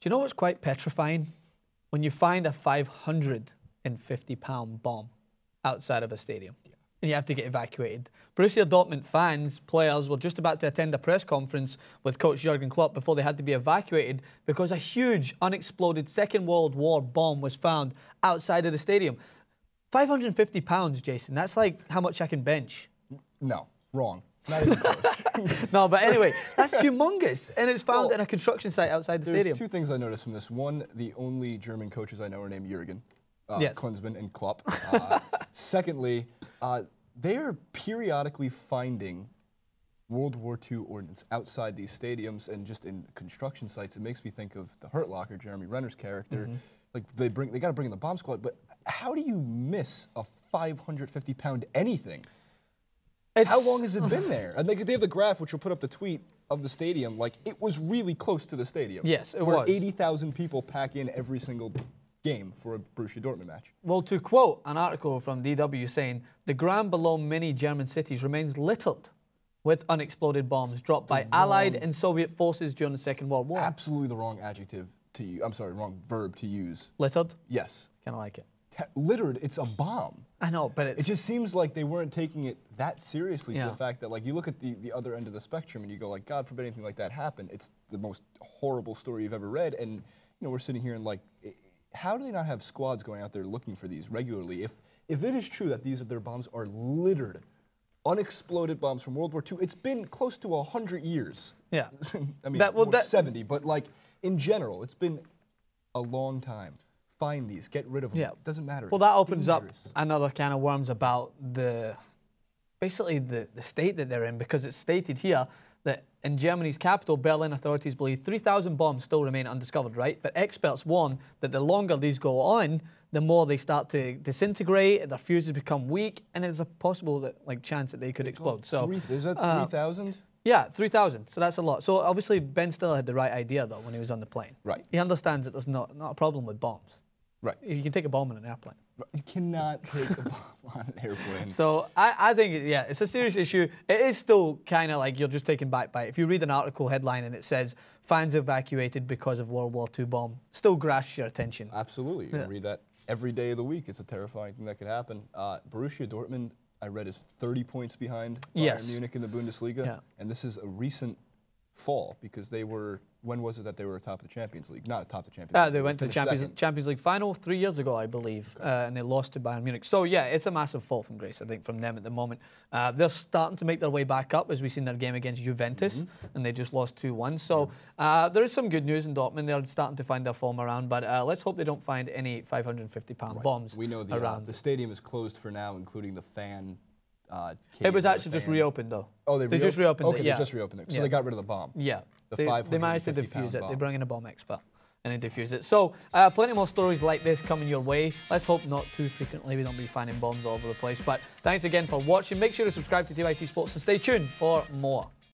you know what's quite petrifying? When you find a £550 bomb outside of a stadium. Yeah. And you have to get evacuated. Borussia Dortmund fans, players, were just about to attend a press conference with coach Jurgen Klopp before they had to be evacuated because a huge unexploded Second World War bomb was found outside of the stadium. £550, Jason, that's like how much I can bench. No, wrong. Not even close. No, but anyway, that's humongous. And it's found in a construction site outside the stadium. There's two things I noticed from this. One, the only German coaches I know are named Jurgen, Klinsmann, and Klopp. Secondly, they are periodically finding World War II ordnance outside these stadiums and just in construction sites. It makes me think of the Hurt Locker, Jeremy Renner's character. Like they got to bring in the bomb squad, but how do you miss a £550 anything? How long has it been there? And they have the graph, which will put up the tweet of the stadium. Like, it was really close to the stadium. Yes, it where was. 80,000 people pack in every single game for a Borussia Dortmund match. Well, to quote an article from DW saying, the ground below many German cities remains littered with unexploded bombs dropped by Allied and Soviet forces during the Second World War. Absolutely the wrong adjective to use. I'm sorry, wrong verb to use. Littered? Yes. Kind of like it. Littered, it's a bomb. I know, but it just seems like they weren't taking it that seriously to the fact that, like, you look at the other end of the spectrum and you go, like, God forbid anything like that happen. It's the most horrible story you've ever read. And, you know, we're sitting here and, like, how do they not have squads going out there looking for these regularly? If it is true that their bombs are littered, unexploded bombs from World War II, it's been close to 100 years. Yeah. I mean, 70, but, like, in general, it's been a long time. Find these, get rid of them. Yeah. It doesn't matter. Well, that opens up another can of worms about basically the state that they're in, because it's stated here that in Germany's capital, Berlin, authorities believe 3,000 bombs still remain undiscovered, right? But experts warn that the longer these go on, the more they start to disintegrate, their fuses become weak, and there's a possible chance that they could explode. So is that 3,000? Yeah, 3,000. So that's a lot. So obviously Ben Stiller had the right idea though when he was on the plane. Right. He understands that there's not a problem with bombs. Right. You can take a bomb on an airplane. You cannot take a bomb on an airplane. So I think, it's a serious issue. It is still kind of like you're just taken back by it. If you read an article headline and it says, fans evacuated because of World War II bomb, still grasps your attention. Absolutely. You can read that every day of the week. It's a terrifying thing that could happen. Borussia Dortmund, I read, is 30 points behind Bayern Munich in the Bundesliga. Yeah. And this is a recent fall because they were, when was it that they were atop the Champions League? Not atop the Champions League. They went to the Champions League final 3 years ago, I believe, and they lost to Bayern Munich. So, yeah, it's a massive fall from grace, I think, from them at the moment. They're starting to make their way back up, as we've seen their game against Juventus, and they just lost 2-1. So, there is some good news in Dortmund. They're starting to find their form around, but let's hope they don't find any £550 bombs We know the stadium is closed for now, including the fan. It was actually just reopened, though. Oh, they just reopened it. Okay, they just reopened it. So they got rid of the bomb. Yeah. They managed to defuse it. Bomb. They brought in a bomb expert and they defused it. So, plenty more stories like this coming your way. Let's hope not too frequently. We don't be finding bombs all over the place. But thanks again for watching. Make sure to subscribe to DYT Sports and stay tuned for more.